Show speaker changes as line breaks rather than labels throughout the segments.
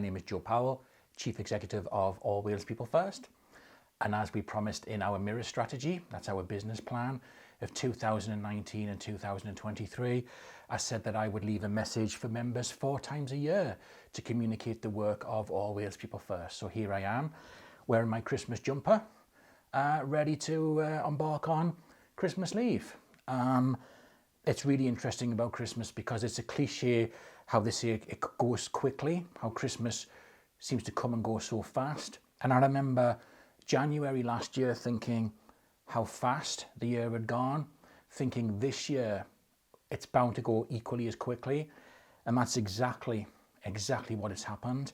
name is Joe Powell, Chief Executive of All Wales People First. And as we promised in our Mirror strategy, that's our business plan of 2019 and 2023, I said that I would leave a message for members 4 times a year to communicate the work of All Wales People First. So here I am, wearing my Christmas jumper, ready to embark on Christmas leave. It's really interesting about Christmas because it's a cliche how they say it goes quickly, how Christmas seems to come and go so fast. And I remember January last year thinking how fast the year had gone, thinking this year it's bound to go equally as quickly. And that's exactly what has happened.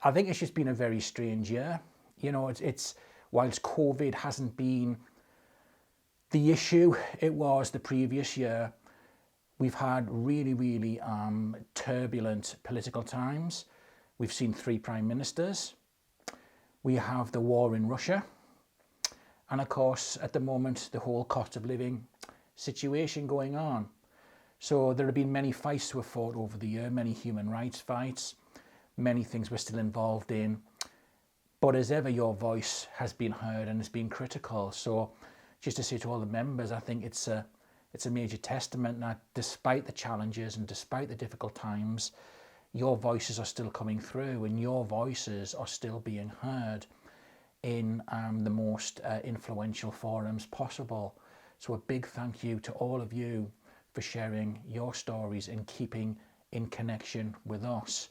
I think it's just been a very strange year. You know, it's whilst COVID hasn't been the issue it was the previous year, we've had really turbulent political times. We've seen 3 prime ministers. We have the war in Russia. And of course, at the moment, the whole cost of living situation going on. So there have been many fights to have fought over the year, many human rights fights, many things we're still involved in. But as ever, your voice has been heard and has been critical. So just to say to all the members, I think it's a major testament that despite the challenges and despite the difficult times, your voices are still coming through and your voices are still being heard in the most influential forums possible. So a big thank you to all of you for sharing your stories and keeping in connection with us.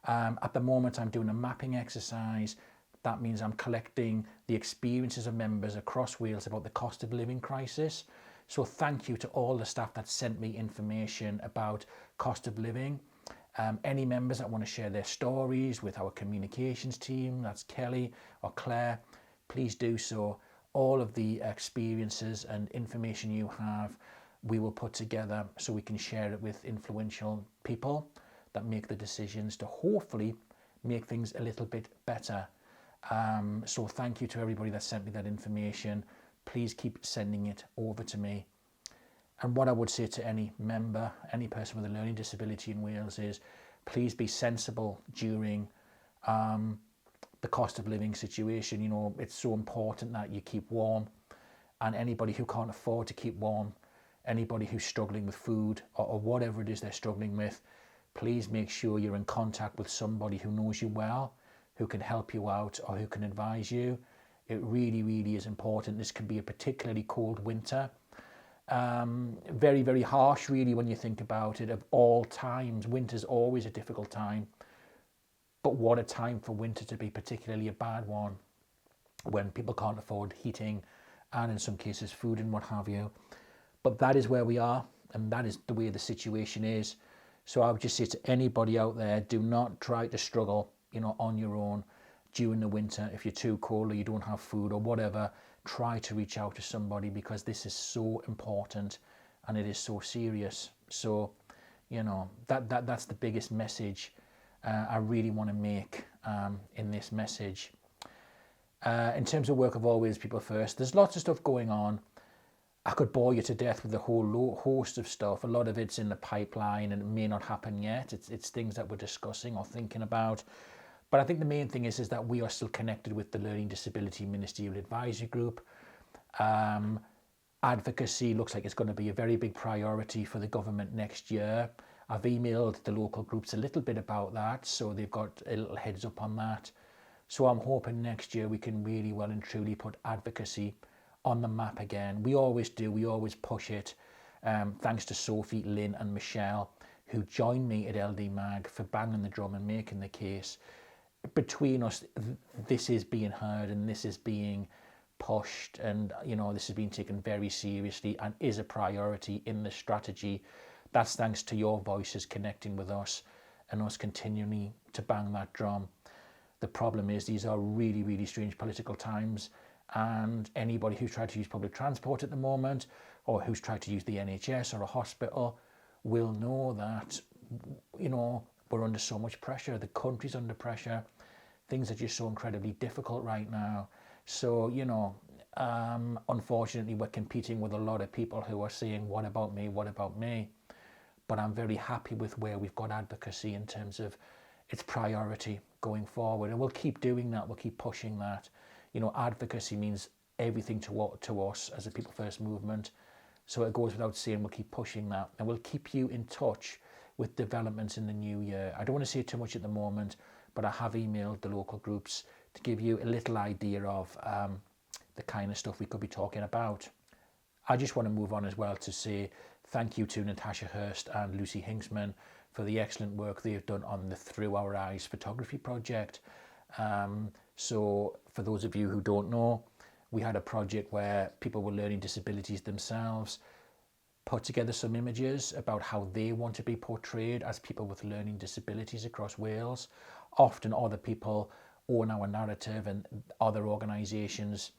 At the moment, I'm doing a mapping exercise. That means I'm collecting the experiences of members across Wales about the cost of living crisis. So thank you to all the staff that sent me information about cost of living. Any members that want to share their stories with our communications team, that's Kelly or Claire, please do so. All of the experiences and information you have, we will put together so we can share it with influential people that make the decisions to hopefully make things a little bit better. So thank you to everybody that sent me that information. Please keep sending it over to me. And what I would say to any member, any person with a learning disability in Wales is please be sensible during the cost of living situation. You know, it's so important that you keep warm, and anybody who can't afford to keep warm, anybody who's struggling with food or whatever it is they're struggling with, please make sure you're in contact with somebody who knows you well, who can help you out or who can advise you. It really is important. This can be a particularly cold winter. Very harsh really when you think about it. Of all times, winter's always a difficult time, but what a time for winter to be particularly a bad one when people can't afford heating and in some cases food and what have you. But that is where we are, and that is the way the situation is. So I would just say to anybody out there, do not try to struggle, you know, on your own during the winter. If you're too cold or you don't have food or whatever, try to reach out to somebody because this is so important and it is so serious. So, you know, that's the biggest message I really want to make in this message. In terms of work of All Wales People First, there's lots of stuff going on. I could bore you to death with a whole host of stuff. A lot of it's in the pipeline and it may not happen yet. It's things that we're discussing or thinking about. But I think the main thing is that we are still connected with the Learning Disability Ministerial Advisory Group. Advocacy looks like it's going to be a very big priority for the government next year. I've emailed the local groups a little bit about that, so they've got a little heads up on that. So I'm hoping next year we can really well and truly put advocacy on the map again. We always do, we always push it. Thanks to Sophie, Lynn and Michelle, who joined me at LD Mag for banging the drum and making the case. Between us, this is being heard and this is being pushed, and you know, this has been taken very seriously and is a priority in the strategy. That's thanks to your voices connecting with us and us continuing to bang that drum. The problem is these are really strange political times, and anybody who's tried to use public transport at the moment or who's tried to use the NHS or a hospital will know that, you know, we're under so much pressure. The country's under pressure. Things are just so incredibly difficult right now. So, you know, unfortunately, we're competing with a lot of people who are saying, what about me? What about me? But I'm very happy with where we've got advocacy in terms of it's priority going forward, and we'll keep doing that. We'll keep pushing that. You know, advocacy means everything to us as a People First movement. So it goes without saying, we'll keep pushing that, and we'll keep you in touch with developments in the new year. I don't want to say too much at the moment, but I have emailed the local groups to give you a little idea of the kind of stuff we could be talking about. I just want to move on as well to say thank you to Natasha Hurst and Lucy Hinksman for the excellent work they've done on the Through Our Eyes photography project. So for those of you who don't know, we had a project where people with learning disabilities themselves put together some images about how they want to be portrayed as people with learning disabilities across Wales. Often other people own our narrative, and other organisations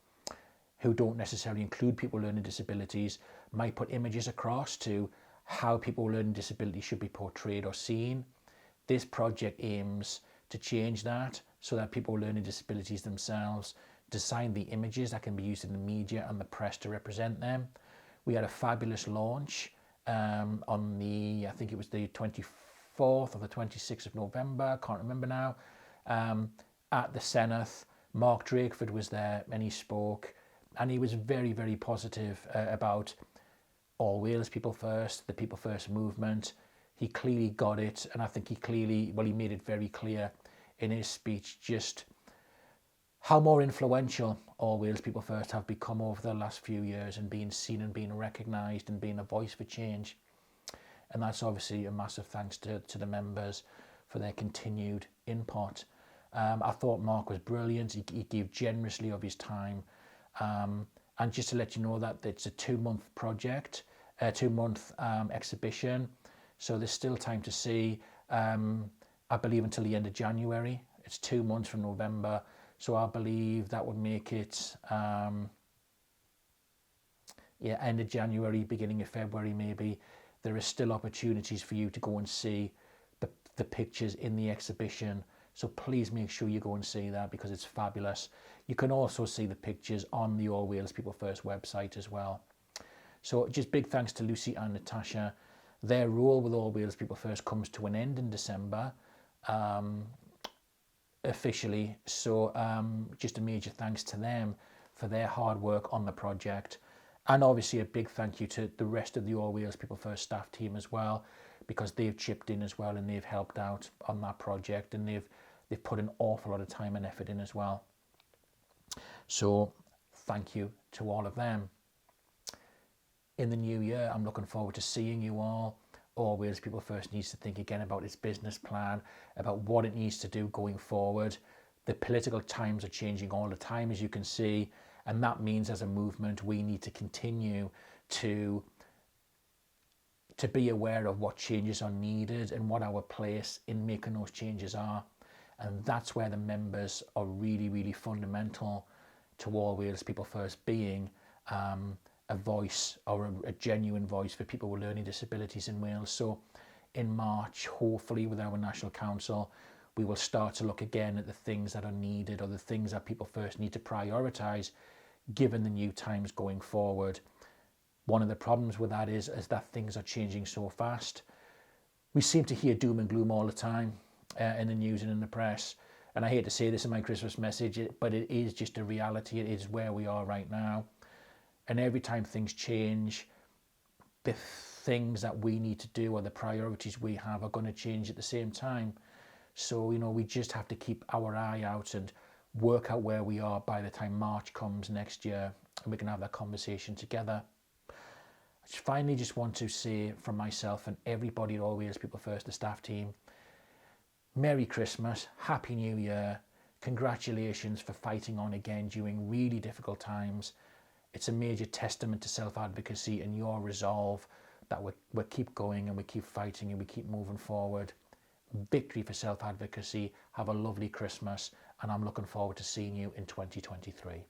who don't necessarily include people with learning disabilities might put images across to how people with learning disabilities should be portrayed or seen. This project aims to change that so that people with learning disabilities themselves design the images that can be used in the media and the press to represent them. We had a fabulous launch on the, I think it was the 24th or the 26th of November, I can't remember now, at the Senedd. Mark Drakeford was there and he spoke, and he was very, very positive about All Wales People First, the People First movement. He clearly got it, and I think he made it very clear in his speech just how more influential All Wales People First have become over the last few years, and being seen and being recognised and being a voice for change. And that's obviously a massive thanks to the members for their continued input. I thought Mark was brilliant. He gave generously of his time. And just to let you know that it's a 2-month project, a 2-month exhibition. So there's still time to see, I believe until the end of January. It's 2 months from November. So I believe that would make it, end of January, beginning of February maybe. There is still opportunities for you to go and see the pictures in the exhibition. So please make sure you go and see that, because it's fabulous. You can also see the pictures on the All Wales People First website as well. So just big thanks to Lucy and Natasha. Their role with All Wales People First comes to an end in December, officially. So just a major thanks to them for their hard work on the project. And obviously a big thank you to the rest of the All Wales People First staff team as well, because they've chipped in as well and they've helped out on that project, and they've put an awful lot of time and effort in as well. So thank you to all of them. In the new year, I'm looking forward to seeing you all. All Wales People First needs to think again about its business plan, about what it needs to do going forward. The political times are changing all the time, as you can see, and that means as a movement we need to continue to be aware of what changes are needed and what our place in making those changes are. And that's where the members are really, really fundamental to All Wales People First being a voice, or a genuine voice for people with learning disabilities in Wales. So in March, hopefully with our National Council, we will start to look again at the things that are needed, or the things that People First need to prioritise given the new times going forward. One of the problems with that is that things are changing so fast. We seem to hear doom and gloom all the time in the news and in the press. And I hate to say this in my Christmas message, but it is just a reality. It is where we are right now. And every time things change, the things that we need to do or the priorities we have are going to change at the same time. So, you know, we just have to keep our eye out and work out where we are by the time March comes next year, and we can have that conversation together. I finally just want to say from myself and everybody at All Wales People First, the staff team, Merry Christmas, Happy New Year, congratulations for fighting on again during really difficult times. It's a major testament to self-advocacy and your resolve that we keep going and we keep fighting and we keep moving forward. Victory for self-advocacy. Have a lovely Christmas, and I'm looking forward to seeing you in 2023.